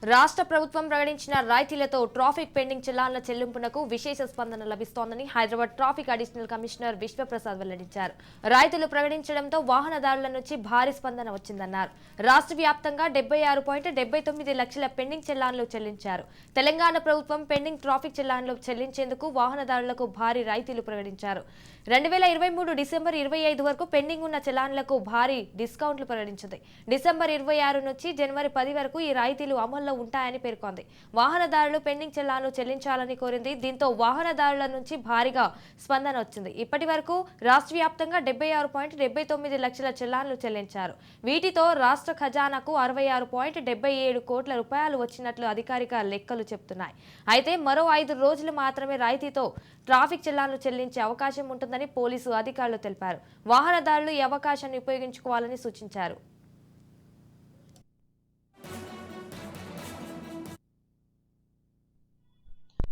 రాష్ట్ర ప్రభుత్వం ప్రకటించిన రాయితీలతో ట్రాఫిక్ పెండింగ్ చలాన్ల చెల్లింపునకు విశేష స్పందన లభిస్తోందని Hyderabad traffic additional commissioner Vishwaprasad వెల్లడించారు. రాయితీలు ప్రకటించడంతో వాహనదారుల నుంచి భారీ స్పందన వచ్చిందన్నారు. రాష్ట్ర వ్యాప్తంగా 76.79 లక్షల పెండింగ్ చలాన్లు చెల్లించారు. తెలంగాణ ప్రభుత్వం పెండింగ్ ట్రాఫిక్ చలాన్లు చెల్లించేందుకు వాహనదారులకు భారీ రాయితీలు ప్రకటించారు. 2023 డిసెంబర్ 25 వరకు పెండింగ్ ఉన్న చలాన్లకు భారీ డిస్కౌంట్లు ప్రకటించింది. డిసెంబర్ 26 నుంచి జనవరి 10 వరకు ఈ రాయితీలు అమల్లో ఉంటాయని పేర్కొంది. వాహనదారులు పెండింగ్ చలాన్లు చెల్లించాలని కోరింది. దీంతో వాహనదారుల నుంచి భారీగా స్పందన వచ్చింది. ఇప్పటి వరకు రాష్ట్ర వ్యాప్తంగా 76.79 లక్షల చలాన్లు చెల్లించారు. వీటితో రాష్ట్ర ఖజానాకు 66.77 కోట్ల రూపాయలు వచ్చినట్లు అధికారిక లెక్కలు చెబుతున్నాయి. అయితే మరో 5 రోజులు మాత్రమే రాయితీతో ట్రాఫిక్ చలాన్లు చెల్లించే అవకాశం ఉంటుందని పోలీసు అధికారులు తెలిపారు. వాహనదారులు ఈ అవకాశాన్ని ఉపయోగించుకోవాలని సూచించారు.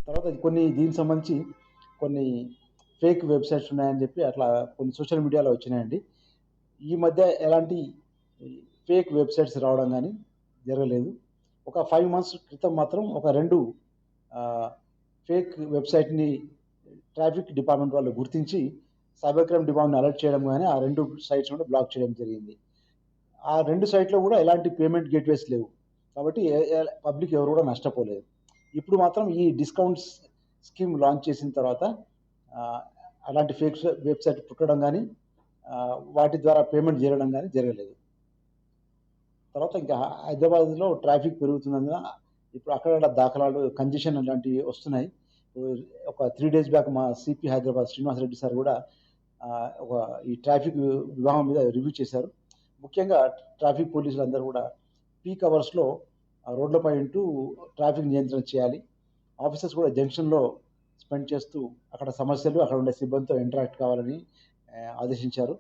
తర్వాత దీనికి సంబంధించి కొన్ని ఫేక్ వెబ్సైట్స్ ఉన్నాయని చెప్పి అట్లా కొన్ని సోషల్ మీడియాలో వచ్చినాయండి. ఈ మధ్య ఎలాంటి ఫేక్ వెబ్సైట్స్ రావడం కానీ జరగలేదు. ఒక 5 months క్రితం మాత్రం ఒక 2 ఫేక్ వెబ్సైట్ని ట్రాఫిక్ డిపార్ట్మెంట్ వాళ్ళు గుర్తించి సైబర్ క్రైమ్ డిపార్ట్మెంట్ అలర్ట్ చేయడం కానీ ఆ 2 సైట్స్ కూడా బ్లాక్ చేయడం జరిగింది. ఆ 2 సైట్లో కూడా ఎలాంటి పేమెంట్ గేట్వేస్ లేవు కాబట్టి పబ్లిక్ ఎవరు కూడా నష్టపోలేదు. ఇప్పుడు మాత్రం ఈ డిస్కౌంట్స్ స్కీమ్ లాంచ్ చేసిన తర్వాత అలాంటి ఫేక్ వెబ్సైట్ పుట్టడం కానీ వాటి ద్వారా పేమెంట్ చేయడం కానీ జరగలేదు. తర్వాత ఇంకా హైదరాబాద్లో ట్రాఫిక్ పెరుగుతున్నందున ఇప్పుడు అక్కడ దాఖలాలు కంజెషన్ లాంటివి వస్తున్నాయి. ఒక 3 days బ్యాక్ మా సిపి హైదరాబాద్ శ్రీనివాసరెడ్డి సార్ కూడా ఈ ట్రాఫిక్ విభాగం మీద రివ్యూ చేశారు. ముఖ్యంగా ట్రాఫిక్ పోలీసులు అందరూ కూడా పీక్ అవర్స్లో రోడ్లపై ఉంటూ ట్రాఫిక్ నియంత్రణ చేయాలి. ఆఫీసర్స్ కూడా జంక్షన్లో స్పెండ్ చేస్తూ అక్కడ సమస్యలు అక్కడ ఉండే సిబ్బందితో ఇంటరాక్ట్ కావాలని ఆదేశించారు.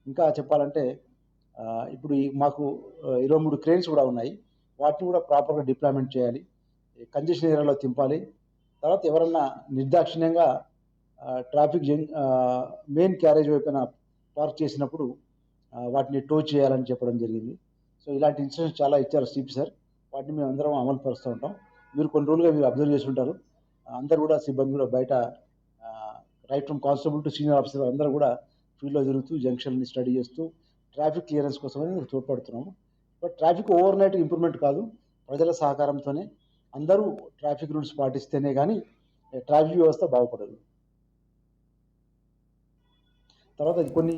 ఇంకా చెప్పాలంటే ఇప్పుడు మాకు 23 క్రేన్స్ కూడా ఉన్నాయి. వాటిని కూడా ప్రాపర్గా డిప్లాయ్మెంట్ చేయాలి. కంజెషన్ ఏరియాలో తింపాలి. తర్వాత ఎవరన్నా నిర్దాక్షిణ్యంగా ట్రాఫిక్ మెయిన్ క్యారేజ్ వైపున పార్క్ చేసినప్పుడు వాటిని టో చేయాలని చెప్పడం జరిగింది. సో ఇలాంటి ఇన్స్ట్రక్షన్స్ చాలా ఇచ్చారు సిపి సార్. వాటిని మేము అందరం అమలు పరుస్తూ ఉంటాం. మీరు కొన్ని రోజులుగా మీరు అబ్జర్వ్ చేసి ఉంటారు. అందరూ కూడా సిబ్బంది కూడా బయట right from constable to senior officer అందరూ కూడా ఫీల్డ్లో తిరుగుతూ జంక్షన్ని స్టడీ చేస్తూ ట్రాఫిక్ క్లియరెన్స్ కోసమని తోడ్పడుతున్నాము. But traffic overnight improvement కాదు, ప్రజల సహకారంతోనే అందరూ ట్రాఫిక్ రూల్స్ పాటిస్తేనే కానీ ట్రాఫిక్ వ్యవస్థ బాగుపడదు. తర్వాత కొన్ని